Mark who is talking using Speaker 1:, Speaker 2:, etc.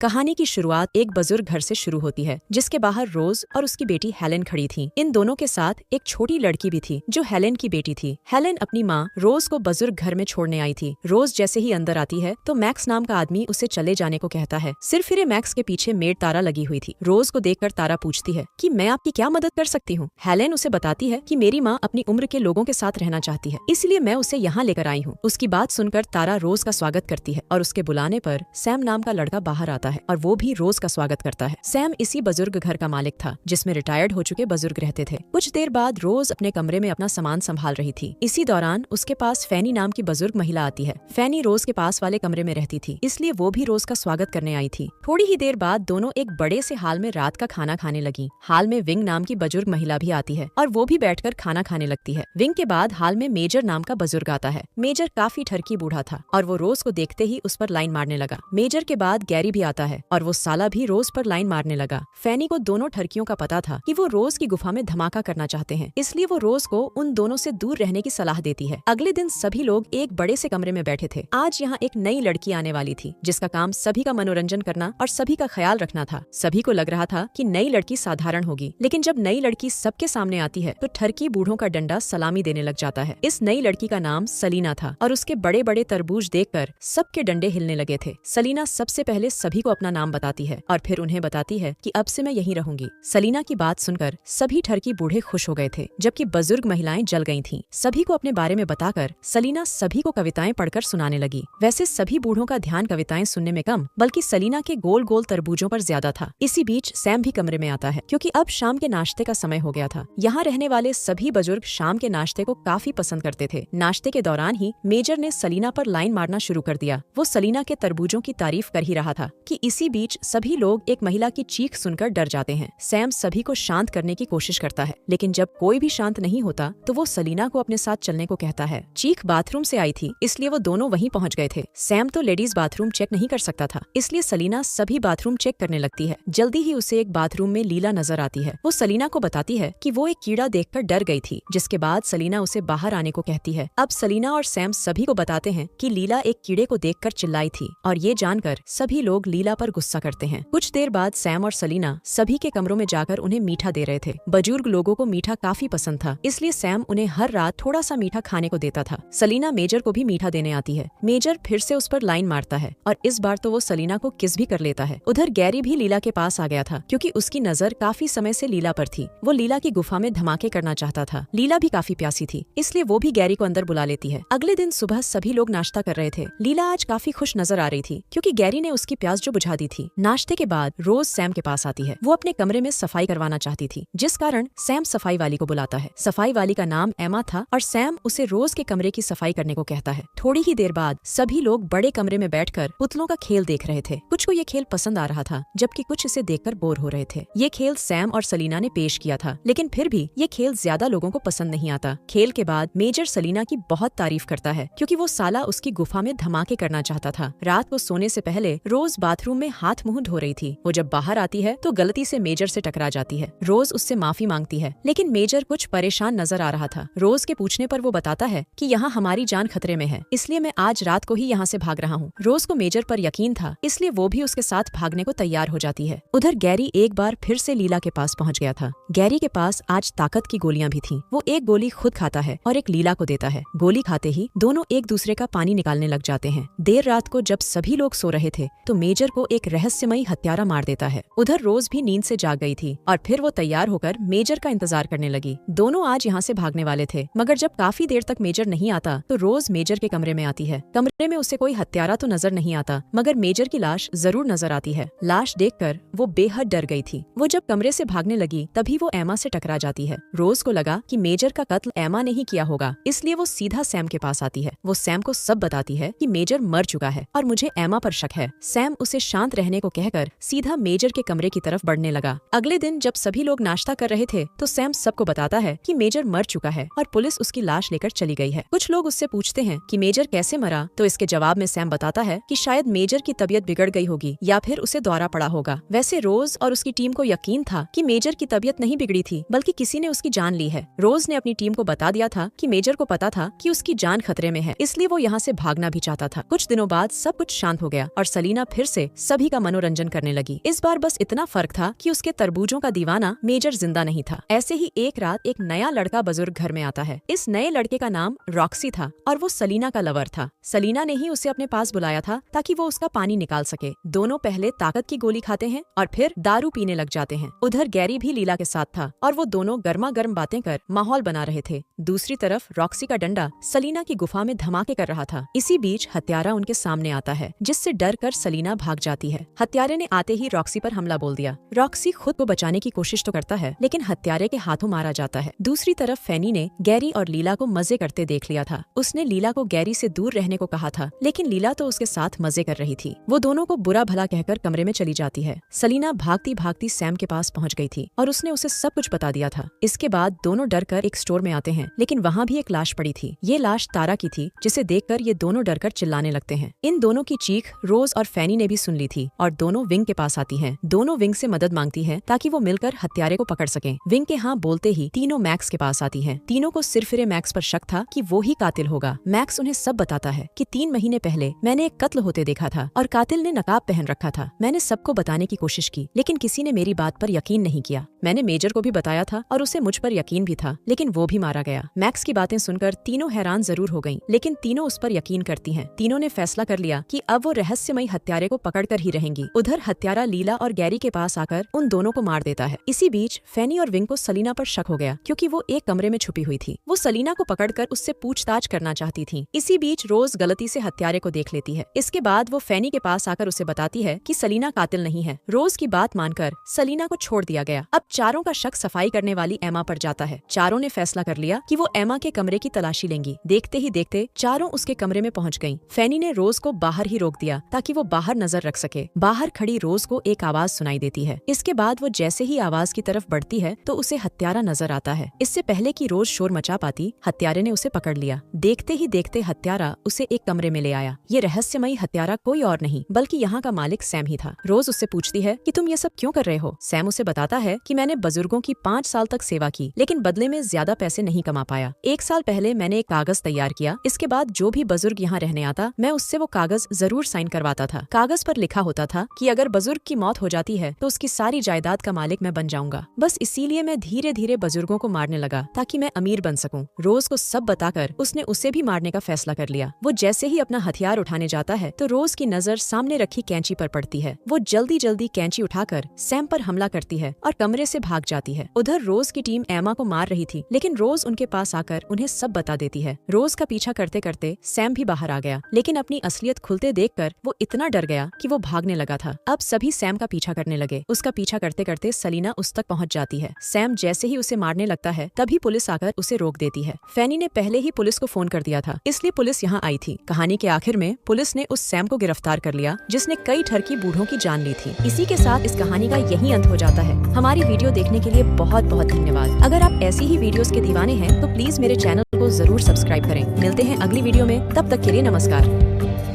Speaker 1: कहानी की शुरुआत एक बुजुर्ग घर से शुरू होती है जिसके बाहर रोज और उसकी बेटी हेलेन खड़ी थी। इन दोनों के साथ एक छोटी लड़की भी थी जो हेलेन की बेटी थी। हेलेन अपनी माँ रोज को बुजुर्ग घर में छोड़ने आई थी। रोज जैसे ही अंदर आती है तो मैक्स नाम का आदमी उसे चले जाने को कहता है। सिर्फ फिर मैक्स के पीछे मेड तारा लगी हुई थी। रोज को देखकर तारा पूछती है कि मैं आपकी क्या मदद कर सकती हूँ। हेलेन उसे बताती है कि मेरी माँ अपनी उम्र के लोगों के साथ रहना चाहती है, इसलिए मैं उसे यहाँ लेकर आई हूँ। उसकी बात सुनकर तारा रोज का स्वागत करती है और उसके बुलाने पर सैम नाम का लड़का बाहर आता है और वो भी रोज का स्वागत करता है। सैम इसी बुजुर्ग घर का मालिक था जिसमें रिटायर्ड हो चुके बुजुर्ग रहते थे। कुछ देर बाद रोज अपने कमरे में अपना सामान संभाल रही थी। इसी दौरान उसके पास फैनी नाम की बुजुर्ग महिला आती है। फैनी रोज के पास वाले कमरे में रहती थी, इसलिए वो भी रोज का स्वागत करने आई थी। थोड़ी ही देर बाद दोनों एक बड़े से हाल में रात का खाना खाने लगी। हाल में विंग नाम की बुजुर्ग महिला भी आती है और वो भी बैठकर खाना खाने लगती है। विंग के बाद हाल में मेजर नाम का बुजुर्ग आता है। मेजर काफी ठरकी बूढ़ा था और वो रोज को देखते ही उस पर लाइन मारने लगा। मेजर के बाद गैरी भी आता है और वो साला भी रोज पर लाइन मारने लगा। फैनी को दोनों ठरकियों का पता था कि वो रोज की गुफा में धमाका करना चाहते हैं, इसलिए वो रोज को उन दोनों से दूर रहने की सलाह देती है। अगले दिन सभी लोग एक बड़े से कमरे में बैठे थे। आज यहाँ एक नई लड़की आने वाली थी जिसका काम सभी का मनोरंजन करना और सभी का ख्याल रखना था। सभी को लग रहा था कि नई लड़की साधारण होगी, लेकिन जब नई लड़की सबके सामने आती है तो ठरकी बूढ़ों का डंडा सलामी देने लग जाता है। इस नई लड़की का नाम सलीना था और उसके बड़े बड़े तरबूज देखकर सबके डंडे हिलने लगे थे। सलीना सबसे पहले सभी को अपना नाम बताती है और फिर उन्हें बताती है कि अब से मैं यहीं रहूंगी। सलीना की बात सुनकर सभी ठरकी बूढ़े खुश हो गए थे, जबकि बुजुर्ग महिलाएं जल गई थीं। सभी को अपने बारे में बताकर सलीना सभी को कविताएं पढ़कर सुनाने लगी। वैसे सभी बूढ़ों का ध्यान कविताएं सुनने में कम बल्कि सलीना के गोल गोल तरबूजों पर ज्यादा था। इसी बीच सैम भी कमरे में आता है क्योंकि अब शाम के नाश्ते का समय हो गया था। यहाँ रहने वाले सभी बुजुर्ग शाम के नाश्ते को काफी पसंद करते थे। नाश्ते के दौरान ही मेजर ने सलीना पर लाइन मारना शुरू कर दिया। वो सलीना के तरबूजों की तारीफ कर ही रहा था कि इसी बीच सभी लोग एक महिला की चीख सुनकर डर जाते हैं। सैम सभी को शांत करने की कोशिश करता है, लेकिन जब कोई भी शांत नहीं होता तो वो सलीना को अपने साथ चलने को कहता है। चीख बाथरूम से आई थी, इसलिए वो दोनों वहीं पहुंच गए थे। सैम तो लेडीज बाथरूम चेक नहीं कर सकता था, इसलिए सलीना सभी बाथरूम चेक करने लगती है। जल्दी ही उसे एक बाथरूम में लीला नजर आती है। वो सलीना को बताती है कि वो एक कीड़ा देखकर डर गई थी, जिसके बाद सलीना उसे बाहर आने को कहती है। अब सलीना और सैम सभी को बताते हैं कि लीला एक कीड़े को देखकर चिल्लाई थी और ये जानकर सभी लोग लीला पर गुस्सा करते हैं। कुछ देर बाद सैम और सलीना सभी के कमरों में जाकर उन्हें मीठा दे रहे थे। बुजुर्ग लोगों को मीठा काफी पसंद था, इसलिए सैम उन्हें हर रात थोड़ा सा मीठा खाने को देता था। सलीना मेजर को भी मीठा देने आती है। मेजर फिर से उस पर लाइन मारता है और इस बार तो वो सलीना को किस भी कर लेता है। उधर गैरी भी लीला के पास आ गया था क्योंकि उसकी नजर काफी समय से लीला पर थी। वो लीला की गुफा में धमाके करना चाहता था। लीला भी काफी प्यासी थी, इसलिए वो भी गैरी को अंदर बुला लेती है। अगले दिन सुबह सभी लोग नाश्ता कर रहे थे। लीला आज काफी खुश नजर आ रही थी क्योंकि गैरी ने उसकी प्यास जो बुझा दी थी। नाश्ते के बाद रोज सैम के पास आती है। वो अपने कमरे में सफाई करवाना चाहती थी, जिस कारण सैम सफाई वाली को बुलाता है। सफाई वाली का नाम एमा था और सैम उसे रोज के कमरे की सफाई करने को कहता है। थोड़ी ही देर बाद सभी लोग बड़े कमरे में बैठकर पुतलों का खेल देख रहे थे। कुछ को ये खेल पसंद आ रहा था, जबकि कुछ इसे देखकर बोर हो रहे थे। ये खेल सैम और सलीना ने पेश किया था, लेकिन फिर भी ये खेल ज्यादा लोगों को पसंद नहीं आता। खेल के बाद मेजर सलीना की बहुत तारीफ करता है क्योंकि वो साला उसकी गुफा में धमाके करना चाहता था। रात को सोने से पहले रोज बाथरूम में हाथ मुंह धो रही थी। वो जब बाहर आती है तो गलती से मेजर से टकरा जाती है। रोज उससे माफी मांगती है, लेकिन मेजर कुछ परेशान नजर आ रहा था। रोज के पूछने पर वो बताता है कि यहाँ हमारी जान खतरे में है, इसलिए मैं आज रात को ही यहाँ से भाग रहा हूँ। रोज को मेजर पर यकीन था, इसलिए वो भी उसके साथ भागने को तैयार हो जाती है। उधर गैरी एक बार फिर से लीला के पास पहुँच गया था। गैरी के पास आज ताकत की गोलियां भी थीं। वो एक गोली खुद खाता है और एक लीला को देता है। गोली खाते ही दोनों एक दूसरे का पानी निकालने लग जाते हैं। देर रात को जब सभी लोग सो रहे थे तो मेजर को एक रहस्यमयी हत्यारा मार देता है। उधर रोज भी नींद से जाग गई थी और फिर वो तैयार होकर मेजर का इंतजार करने लगी। दोनों आज यहाँ से भागने वाले थे, मगर जब काफी देर तक मेजर नहीं आता तो रोज मेजर के कमरे में आती है। कमरे में उसे कोई हत्यारा तो नजर नहीं आता, मगर मेजर की लाश जरूर नजर आती है। लाश देखकर वो बेहद डर गई थी। वो जब कमरे से भागने लगी तभी वो एमा से टकरा जाती है। रोज को लगा कि मेजर का कत्ल एमा ने ही किया होगा, इसलिए वो सीधा सैम के पास आती है। वो सैम को सब बताती है कि मेजर मर चुका है और मुझे एमा पर शक है। सैम उसे शांत रहने को कहकर सीधा मेजर के कमरे की तरफ बढ़ने लगा। अगले दिन जब सभी लोग नाश्ता कर रहे थे तो सैम सबको बताता है कि मेजर मर चुका है और पुलिस उसकी लाश लेकर चली गई है। कुछ लोग उससे पूछते हैं कि मेजर कैसे मरा, तो इसके जवाब में सैम बताता है कि शायद मेजर की तबीयत बिगड़ गई होगी या फिर उसे दौरा पड़ा होगा। वैसे रोज और उसकी टीम को यकीन था कि मेजर की तबीयत नहीं बिगड़ी थी, बल्कि किसी ने उसकी जान ली है। रोज ने अपनी टीम को बता दिया था कि मेजर को पता था कि उसकी जान खतरे में है, इसलिए वो यहाँ से भागना भी चाहता था। कुछ दिनों बाद सब कुछ शांत हो गया और सलीना फिर से से सभी का मनोरंजन करने लगी। इस बार बस इतना फर्क था कि उसके तरबूजों का दीवाना मेजर जिंदा नहीं था। ऐसे ही एक रात एक नया लड़का बुजुर्ग घर में आता है। इस नए लड़के का नाम रॉक्सी था और वो सलीना का लवर था। सलीना ने ही उसे अपने पास बुलाया था ताकि वो उसका पानी निकाल सके। दोनों पहले ताकत की गोली खाते हैं और फिर दारू पीने लग जाते हैं। उधर गैरी भी लीला के साथ था और वो दोनों गर्मा गर्म बातें कर माहौल बना रहे थे। दूसरी तरफ रॉक्सी का डंडा सलीना की गुफा में धमाके कर रहा था। इसी बीच हत्यारा उनके सामने आता है, जिससे डर कर सलीना भाग जाती है। हत्यारे ने आते ही रॉक्सी पर हमला बोल दिया। रॉक्सी खुद को बचाने की कोशिश तो करता है, लेकिन हत्यारे के हाथों मारा जाता है। दूसरी तरफ फैनी ने गैरी और लीला को मजे करते देख लिया था। उसने लीला को गैरी से दूर रहने को कहा था, लेकिन लीला तो उसके साथ मजे कर रही थी। वो दोनों को बुरा भला कहकर कमरे में चली जाती है। सलीना भागती भागती सैम के पास पहुंच गई थी और उसने उसे सब कुछ बता दिया था। इसके बाद दोनों डर कर एक स्टोर में आते हैं, लेकिन वहाँ भी एक लाश पड़ी थी। ये लाश तारा की थी, जिसे देखकर ये दोनों डरकर चिल्लाने लगते हैं। इन दोनों की चीख रोज और फैनी ने भी सुन ली थी और दोनों विंग के पास आती हैं। दोनों विंग से मदद मांगती हैं ताकि वो मिलकर हत्यारे को पकड़ सकें। विंग के हाँ बोलते ही तीनों मैक्स के पास आती हैं। तीनों को सिरफिरे मैक्स पर शक था कि वो ही कातिल होगा। मैक्स उन्हें सब बताता है कि 3 महीने पहले मैंने एक कत्ल होते देखा था और कातिल ने नकाब पहन रखा था। मैंने सबको बताने की कोशिश की, लेकिन किसी ने मेरी बात पर यकीन नहीं किया। मैंने मेजर को भी बताया था और उसे मुझ पर यकीन भी था, लेकिन वो भी मारा गया। मैक्स की बातें सुनकर तीनों हैरान जरूर हो गईं, लेकिन तीनों उस पर यकीन करती हैं। तीनों ने फैसला कर लिया कि अब वो रहस्यमयी हत्यारे को पकड़कर ही रहेंगी। उधर हत्यारा लीला और गैरी के पास आकर उन दोनों को मार देता है। इसी बीच फैनी और विंग को सलीना पर शक हो गया, क्योंकि वो एक कमरे में छुपी हुई थी। वो सलीना को पकड़कर उससे पूछताछ करना चाहती थी। इसी बीच रोज गलती से हत्यारे को देख लेती है। इसके बाद वो फैनी के पास आकर उसे बताती है कि सलीना कातिल नहीं है। रोज की बात मानकर सलीना को छोड़ दिया गया। अब चारों का शक सफाई करने वाली एमा पर जाता है। चारों ने फैसला कर लिया कि वो एमा के कमरे की तलाशी लेंगी। देखते ही देखते चारों उसके कमरे में पहुंच गईं। फैनी ने रोज को बाहर ही रोक दिया ताकि वो बाहर नजर रख सके। बाहर खड़ी रोज को एक आवाज सुनाई देती है। इसके बाद वो जैसे ही आवाज की तरफ बढ़ती है तो उसे हत्यारा नजर आता है। इससे पहले कि रोज शोर मचा पाती, हत्यारे ने उसे पकड़ लिया। देखते ही देखते हत्यारा उसे एक कमरे में ले आया। ये रहस्यमयी हत्यारा कोई और नहीं बल्कि यहाँ का मालिक सैम ही था। रोज उससे पूछती है कि तुम ये सब क्यों कर रहे हो। सैम उसे बताता है कि मैंने बुजुर्गों की 5 साल तक सेवा की, लेकिन बदले में ज्यादा पैसे नहीं कमा पाया। 1 साल पहले मैंने एक कागज तैयार किया। इसके बाद जो भी बुजुर्ग यहाँ रहने आता, मैं उससे वो कागज जरूर साइन करवाता था। कागज पर लिखा होता था कि अगर बुजुर्ग की मौत हो जाती है तो उसकी सारी जायदाद का मालिक मैं बन जाऊंगा। बस इसीलिए मैं धीरे धीरे बुजुर्गों को मारने लगा ताकि मैं अमीर बन सकूं। रोज को सब बताकर उसने उसे भी मारने का फैसला कर लिया। वो जैसे ही अपना हथियार उठाने जाता है तो रोज की नजर सामने रखी कैंची पर पड़ती है। वो जल्दी जल्दी कैंची उठाकर सैम पर हमला करती है और कमरे से भाग जाती है। उधर रोज की टीम एमा को मार रही थी, लेकिन रोज उनके पास आकर उन्हें सब बता देती है। रोज का पीछा करते करते सैम भी बाहर आ गया, लेकिन अपनी असलियत खुलते देखकर वो इतना डर गया कि वो भागने लगा था। अब सभी सैम का पीछा करने लगे। उसका पीछा करते करते सलीना उस तक पहुंच जाती है। सैम जैसे ही उसे मारने लगता है तभी पुलिस आकर उसे रोक देती है। फैनी ने पहले ही पुलिस को फोन कर दिया था, इसलिए पुलिस यहाँ आई थी। कहानी के आखिर में पुलिस ने उस सैम को गिरफ्तार कर लिया जिसने कई ठरकी बूढ़ों की जान ली थी। इसी के साथ इस कहानी का यही अंत हो जाता है। हमारी वीडियो देखने के लिए बहुत बहुत धन्यवाद। अगर आप ऐसी ही वीडियोस के दीवाने हैं तो प्लीज मेरे चैनल को जरूर सब्सक्राइब करें। मिलते हैं अगली वीडियो में, तब तक के लिए नमस्कार।